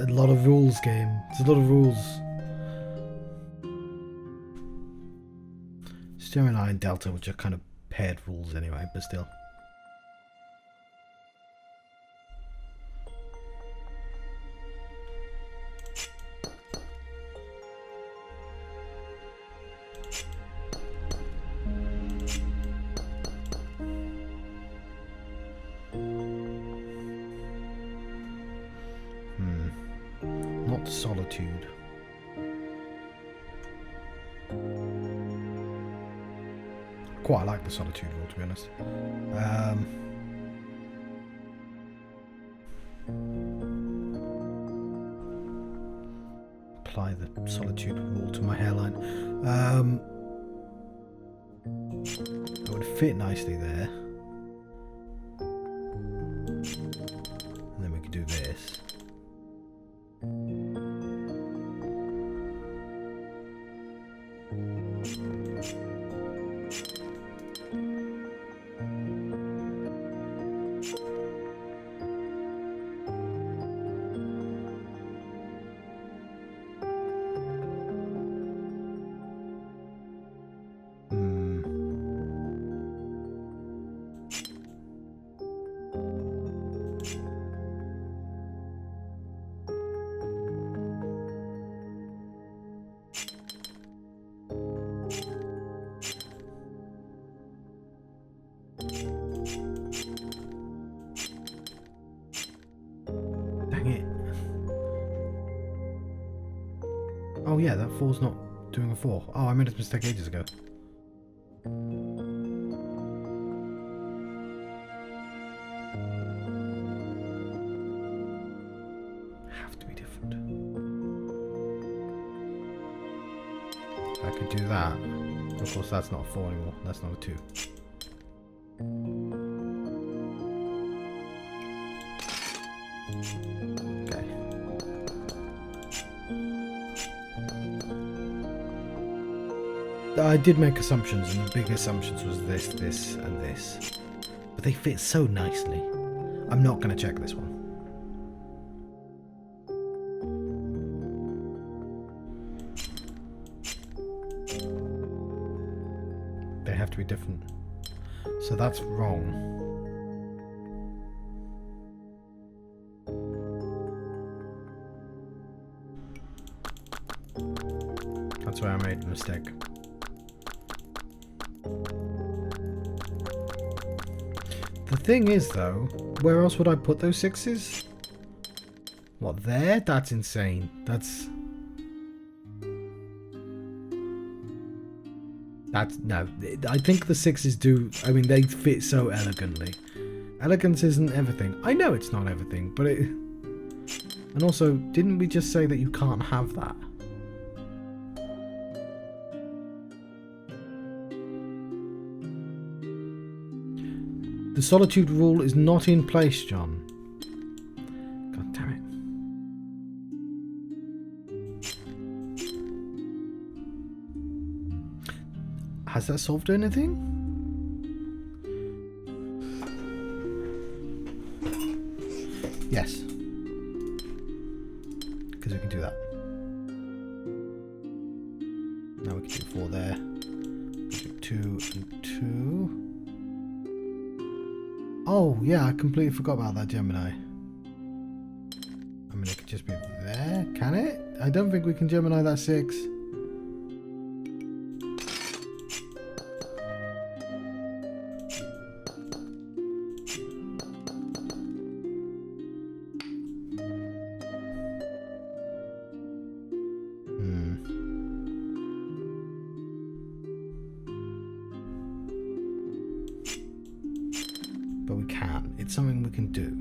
a lot of rules, game. It's a lot of rules. Gemini and Delta, which are kind of paired rules anyway, but still. Not solitude. Quite like the solitude rule, to be honest. Apply the solitude rule to my hairline. It would fit nicely there. And then we could do this. Oh yeah, that 4's not doing a 4. Oh, I made a mistake ages ago. Have to be different. I could do that. Of course, that's not a 4 anymore. That's not a 2. Okay. I did make assumptions, and the big assumptions was this, this, and this. But they fit so nicely. I'm not going to check this one. They have to be different. So that's wrong. That's where I made a mistake. The thing is, though, where else would I put those 6s? What, there? That's insane. That's... No, I think the 6s do... I mean, they fit so elegantly. Elegance isn't everything. I know it's not everything, but it... And also, didn't we just say that you can't have that? The solitude rule is not in place, John. God damn it. Has that solved anything? Yes. Because we can do that. Now we can do 4 there. 2 and 2. Oh, yeah, I completely forgot about that Gemini. I mean, it could just be there. Can it? I don't think we can Gemini that 6. But we can. It's something we can do.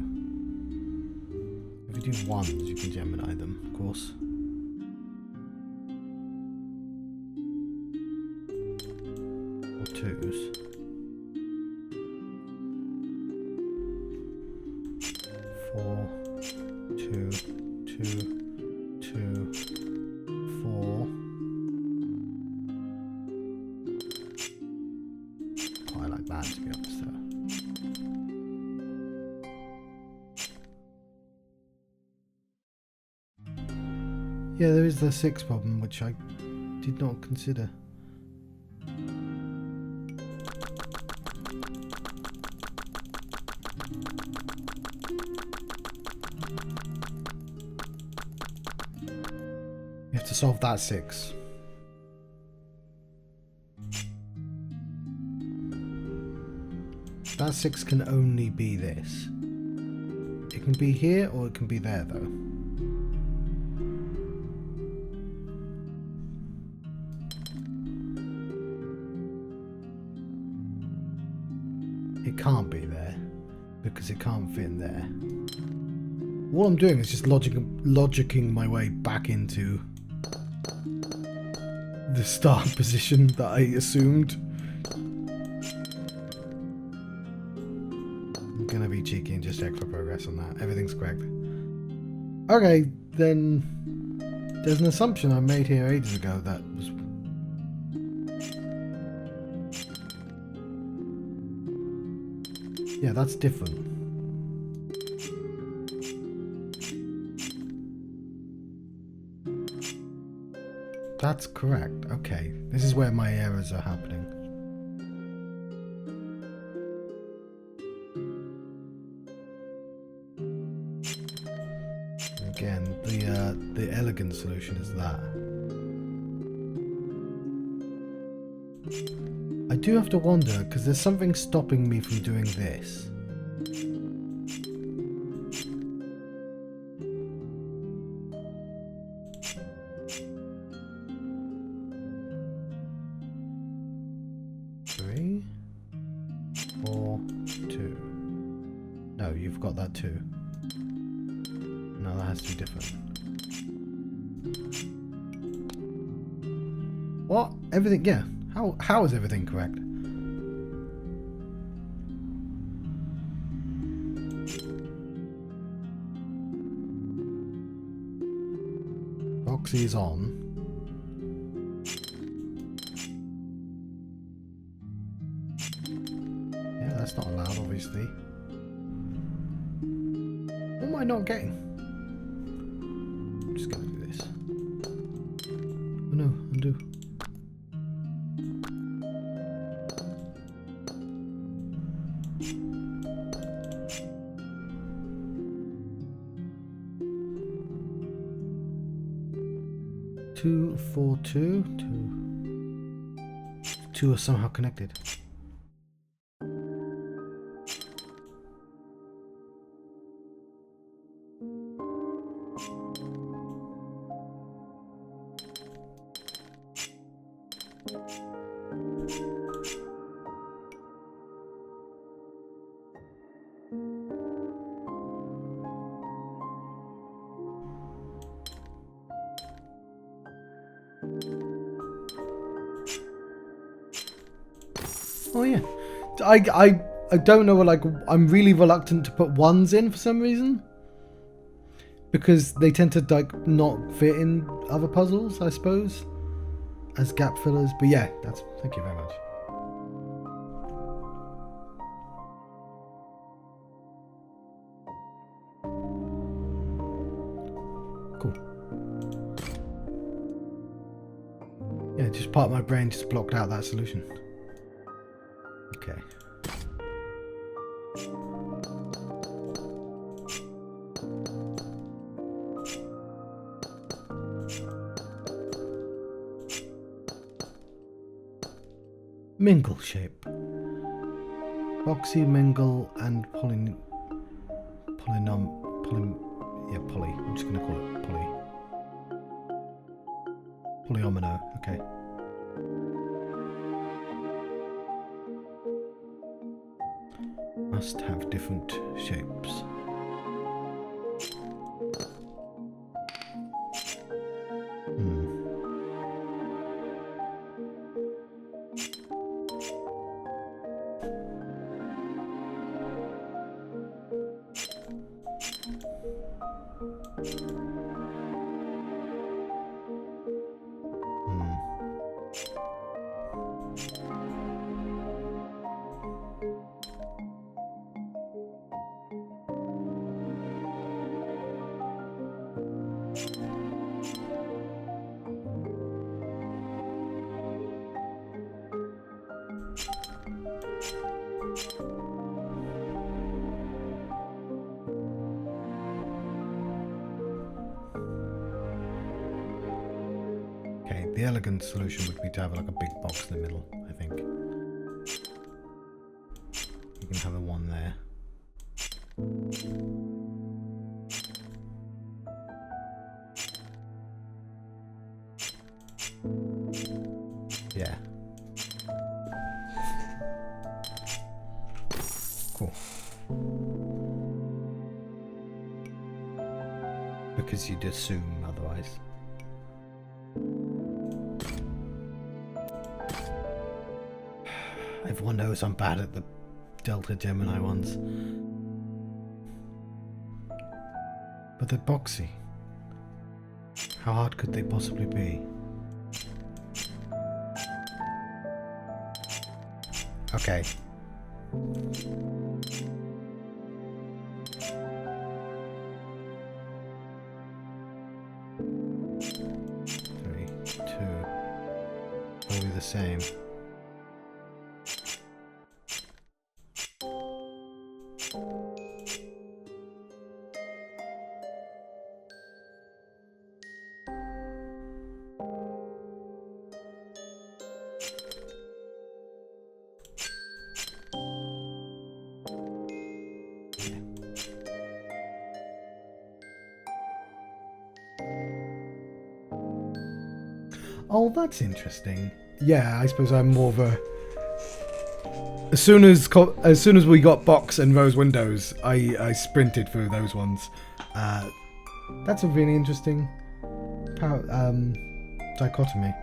If you do 1s, you can Gemini them, of course. Or 2s. 4, 2, 2, 2, 4. Quite like that, to be honest, though. Yeah, there is the 6 problem, which I did not consider. You have to solve that 6. That 6 can only be this. It can be here or it can be there though. It can't be there because it can't fit in there. All I'm doing is just logicking my way back into the start position that I assumed. I'm gonna be cheeky and just check for progress on that. Everything's correct. Okay, then there's an assumption I made here ages ago that was... Yeah, that's different. That's correct. Okay, this is where my errors are happening. Again, the elegant solution is that. I do have to wonder, because there's something stopping me from doing this. Three, 4, 2. No, you've got that too. No, that has to be different. What? Everything? Yeah. How is everything correct? Roxy's on. Yeah, that's not allowed, obviously. What am I not getting? I'm just gonna do this. Oh no, undo. Two, 4, 2. 2 are somehow connected. Oh yeah, I don't know. Like, I'm really reluctant to put 1s in for some reason, because they tend to like not fit in other puzzles, I suppose, as gap fillers. But yeah, thank you very much. Cool. Yeah, just part of my brain just blocked out that solution. Okay. Mingle shape. Roxy, Mingle, and poly. Yeah, poly. I'm just gonna call it poly. Polyomino. Okay. Must have different shapes. Okay, the elegant solution would be to have like a big box in the middle, I think. You can have the one there. Yeah. Cool. Because you'd assume otherwise. Everyone knows I'm bad at the Delta Gemini ones. But they're boxy. How hard could they possibly be? Okay. Three, two. Probably the same. Oh, that's interesting. Yeah, I suppose I'm more of a... As soon as we got box and rose windows, I sprinted through those ones. That's a really interesting dichotomy.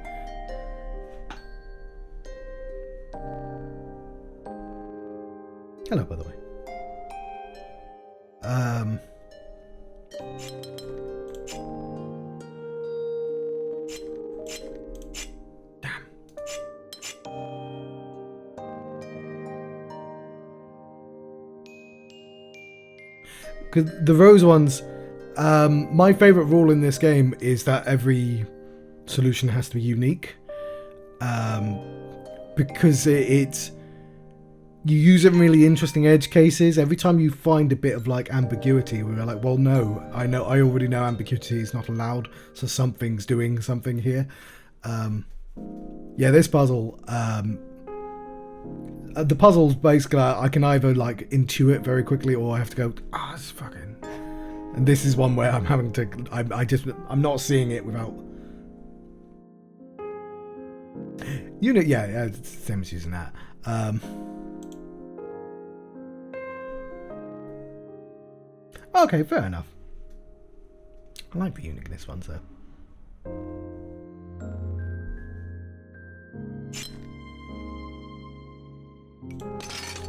Hello, by the way. Because the rose ones, my favourite rule in this game is that every solution has to be unique. Because it's you use it in really interesting edge cases. Every time you find a bit of like ambiguity, we're like, well, no, I already know ambiguity is not allowed, so something's doing something here. Yeah, this puzzle, the puzzles basically I can either like intuit very quickly or I have to go, it's fucking. And this is one where I'm having to, I'm not seeing it without. Yeah, it's the same as using that. Okay, fair enough. I like the uniqueness ones though.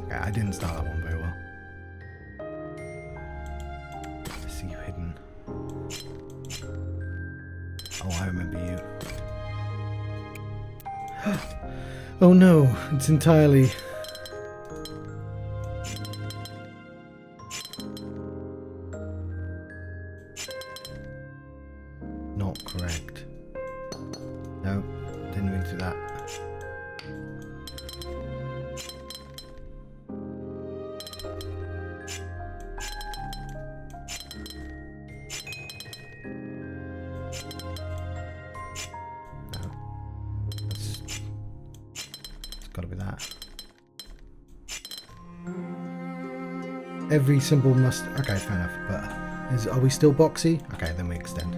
Yeah, I didn't start that one very well. I see you hidden. Oh, I remember you. Oh no, it's entirely... not correct. No, didn't mean to do that. Gotta be that. Every symbol must... Okay, fair enough, but... Are we still boxy? Okay, then we extend.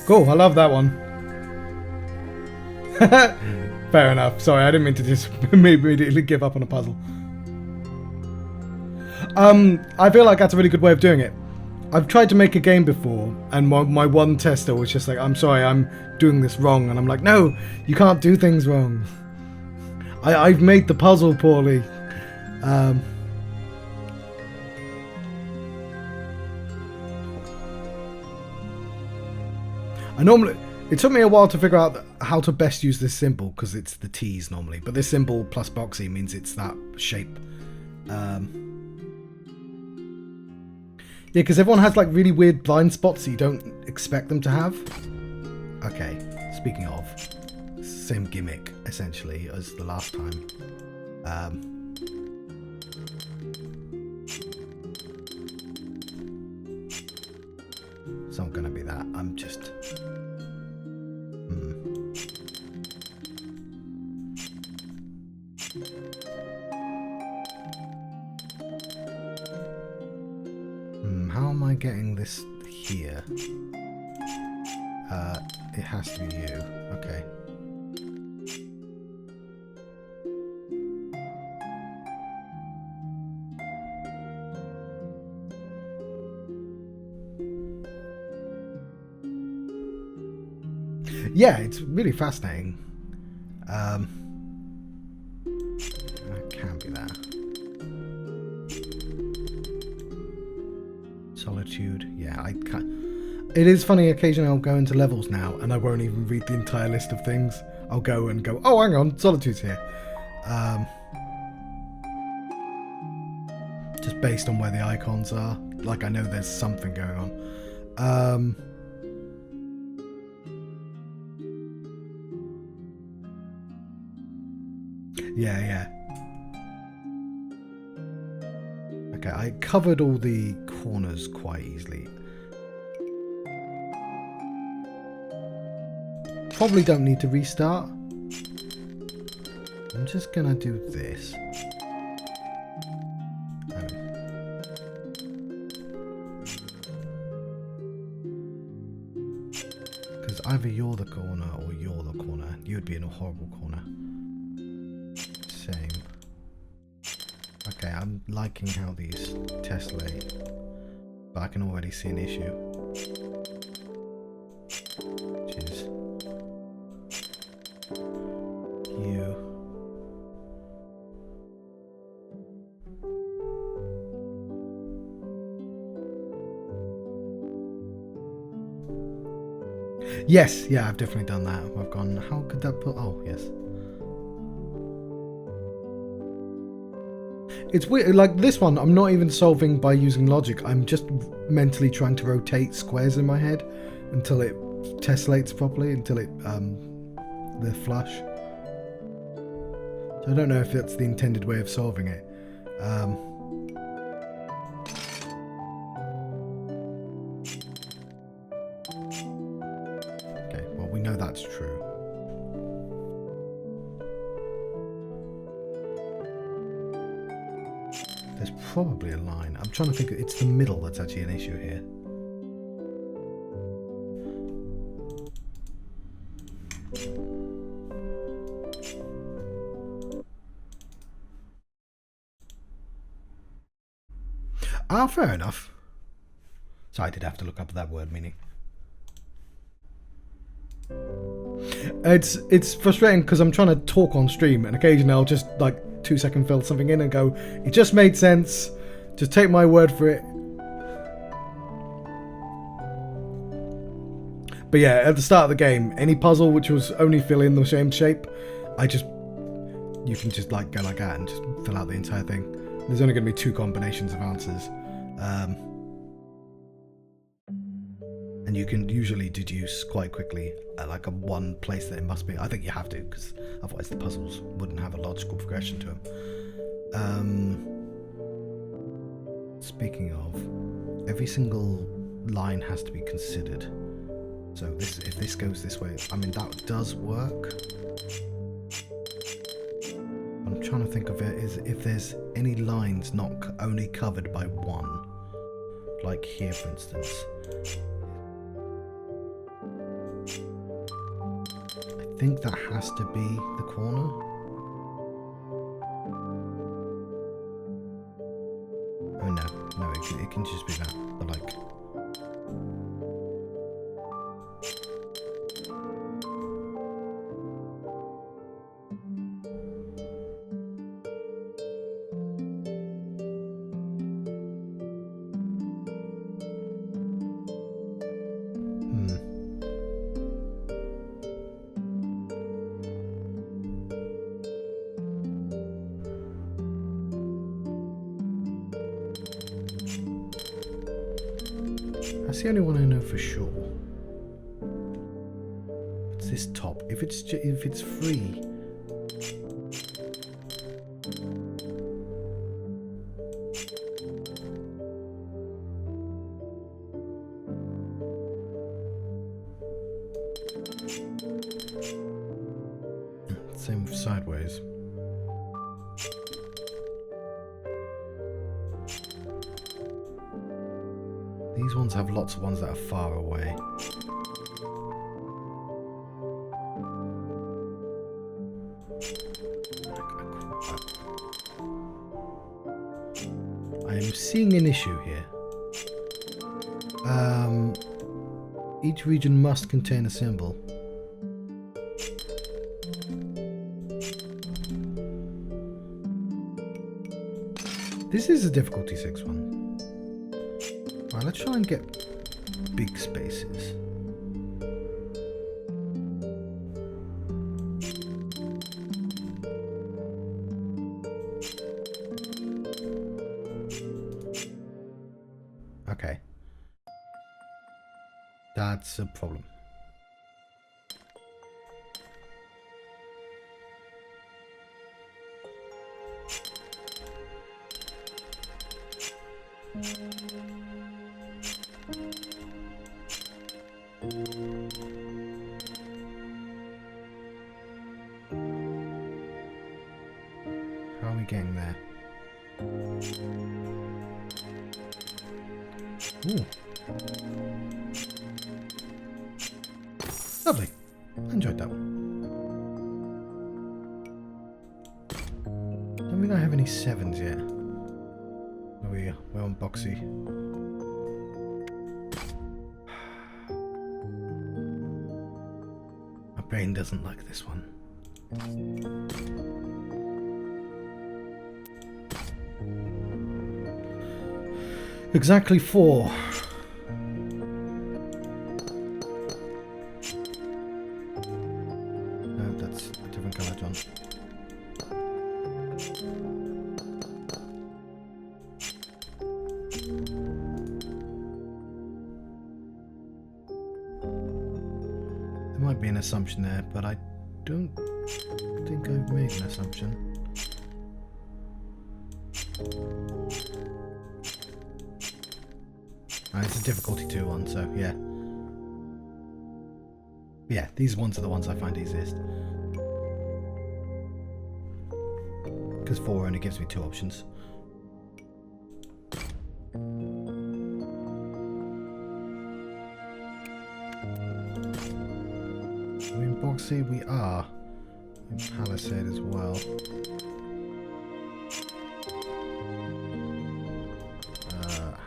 Cool, I love that one. Fair enough. Sorry, I didn't mean to just immediately give up on a puzzle. I feel like that's a really good way of doing it. I've tried to make a game before, and my one tester was just like, I'm sorry, I'm doing this wrong. And I'm like, no, you can't do things wrong. I've made the puzzle poorly. It took me a while to figure out how to best use this symbol, because it's the T's normally. But this symbol plus boxy means it's that shape. Yeah, because everyone has like really weird blind spots that you don't expect them to have. Okay, speaking of, same gimmick essentially as the last time. It's not gonna be that. I'm just. How am I getting this here? It has to be you. Okay. Yeah, it's really fascinating. That can't be that. Solitude. Yeah, I can't. It is funny, occasionally I'll go into levels now and I won't even read the entire list of things. I'll go, oh, hang on, Solitude's here. Just based on where the icons are. Like, I know there's something going on. Yeah. Okay, I covered all the corners quite easily. Probably don't need to restart. I'm just gonna do this. Because either you're the corner or you're the corner. You would be in a horrible corner. Same. Okay, I'm liking how these tessellate, but I can already see an issue. Which is you. Yes, yeah, I've definitely done that. I've gone, how could that put... Oh, yes. It's weird, like this one, I'm not even solving by using logic. I'm just mentally trying to rotate squares in my head until it tessellates properly, until it, they're flush. So I don't know if that's the intended way of solving it. Okay, well, we know that's true. There's probably a line. I'm trying to think. It's the middle that's actually an issue here. Ah, fair enough. So I did have to look up that word meaning. It's frustrating because I'm trying to talk on stream and occasionally I'll just like 2-second fill something in and go, it just made sense. Just take my word for it. But yeah, at the start of the game, any puzzle which was only fill in the same shape, you can just like go like that and just fill out the entire thing. There's only going to be 2 combinations of answers. And you can usually deduce quite quickly like a one place that it must be. I think you have to, because otherwise the puzzles wouldn't have a logical progression to them. Speaking of, every single line has to be considered. So if this goes this way, I mean that does work. I'm trying to think of it is if there's any lines not only covered by one, like here for instance. I think that has to be the corner. Oh no, it can just be that, but like. That's the only one I know for sure. It's this top. If it's free. Same with sideways. These ones have lots of ones that are far away. I am seeing an issue here. Each region must contain a symbol. This is a difficulty 6 one. Right, let's try and get big spaces. Okay. That's a problem. How are we getting there? Ooh. Lovely. Enjoyed that one. Don't think I have any 7s yet. We're on boxy. My brain doesn't like this one. Exactly 4. No, that's a different colour, John. There might be an assumption there, but I don't think I've made an assumption. It's a difficulty 2 one, so yeah. Yeah, these ones are the ones I find easiest. Because 4 only gives me 2 options. Are we in Boxy? We are. In Palisade as well.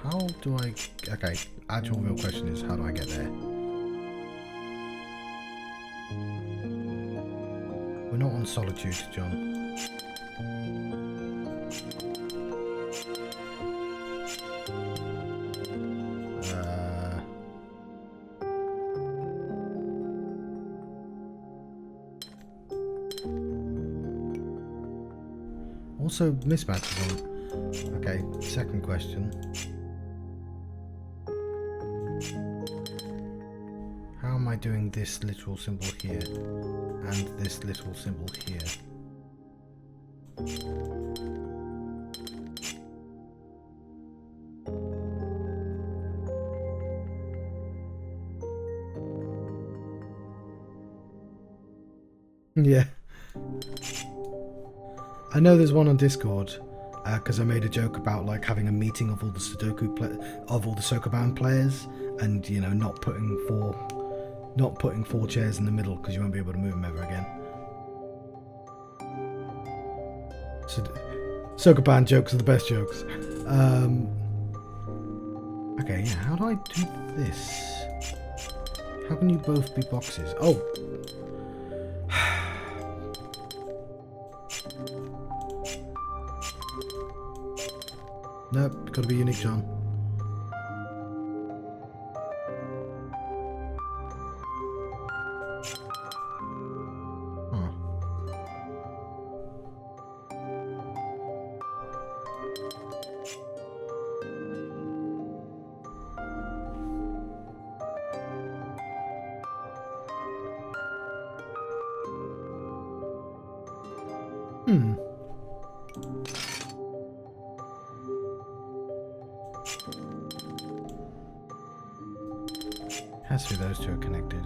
How do I... Okay, actual real question is, how do I get there? We're not on Solitude, John. Also, mismatches on... Okay, second question. How am I doing this literal symbol here and this little symbol here? Yeah. I know there's one on Discord because I made a joke about like having a meeting of all the Sokoban players, and you know not putting four chairs in the middle because you won't be able to move them ever again. So Sokoban jokes are the best jokes. Okay, yeah. How do I do this? How can you both be boxes? Oh. Nope, gotta be unique, John. Huh. Hmm. Has to be those two are connected.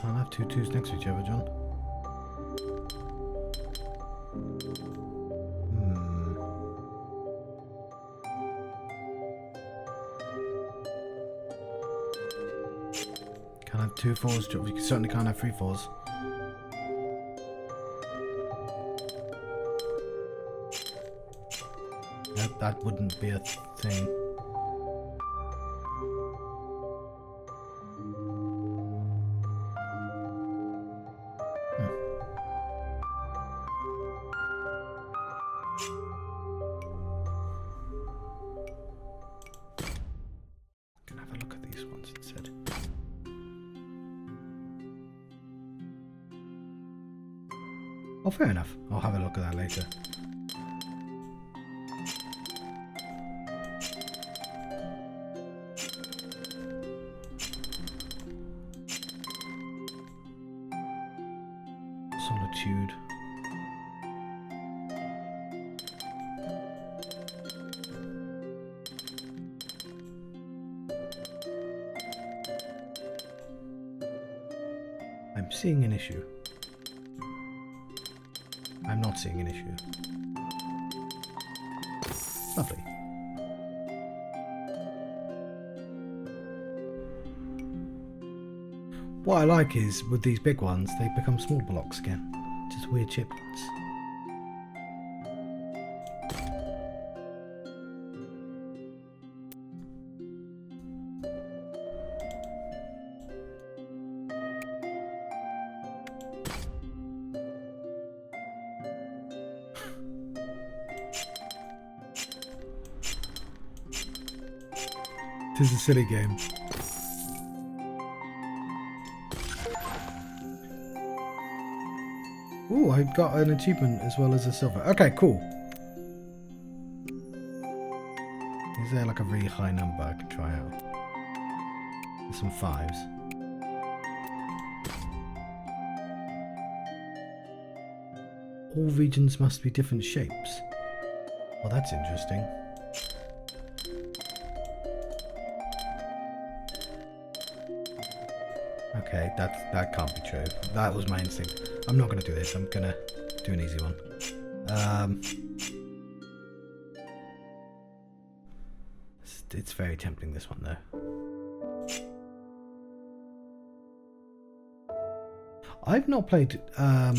I'll have two twos next to each other, John. Can't have two fours, John. You certainly can't have three fours. Nope, that wouldn't be a thing. Can have a look at these ones instead. Oh, fair enough. I'll have a look at that later. Solitude. I'm seeing an issue. I'm not seeing an issue. Lovely. What I like is, with these big ones, they become small blocks again. Just weird chip ones. This is a silly game. Ooh, I got an achievement as well as a silver. Okay, cool. Is there like a really high number I could try out? There's some fives. All regions must be different shapes. Well, that's interesting. Okay, that can't be true. That was my instinct. I'm not going to do this. I'm going to do an easy one. It's very tempting, this one, though. I've not played... I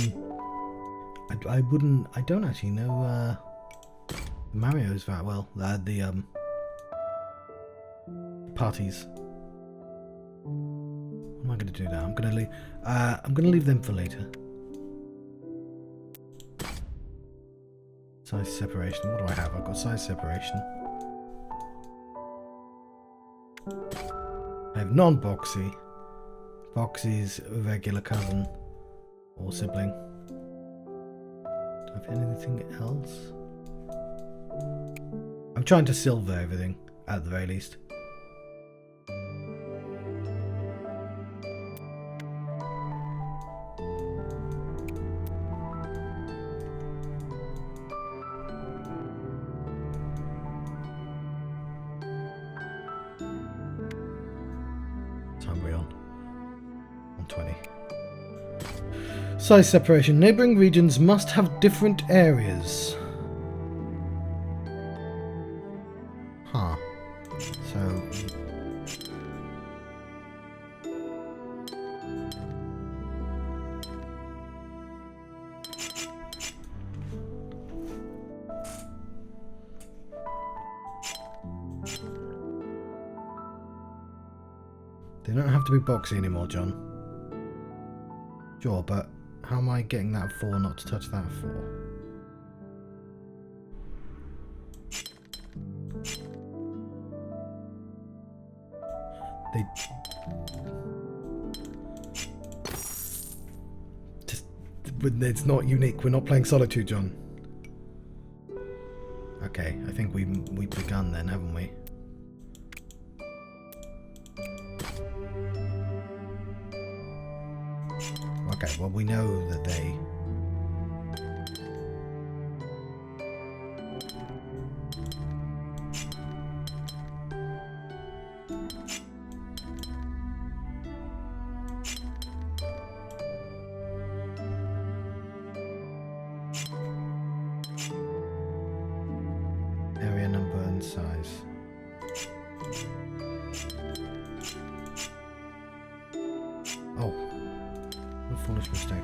don't actually know Mario's that well. The parties. What am I going to do now? I'm going to leave them for later. Size separation. What do I have? I've got size separation. I have non-boxy. Boxy's regular cousin or sibling. Do I have anything else? I'm trying to silver everything at the very least. On 20. Size separation. Neighbouring regions must have different areas. Huh. So... They don't have to be boxy anymore, John. Sure, but how am I getting that 4 not to touch that 4? They... Just... It's not unique. We're not playing Solitude, John. Okay, I think we've begun then, haven't we? Okay, well we know that they... Area, number and size. Oh, what a foolish mistake.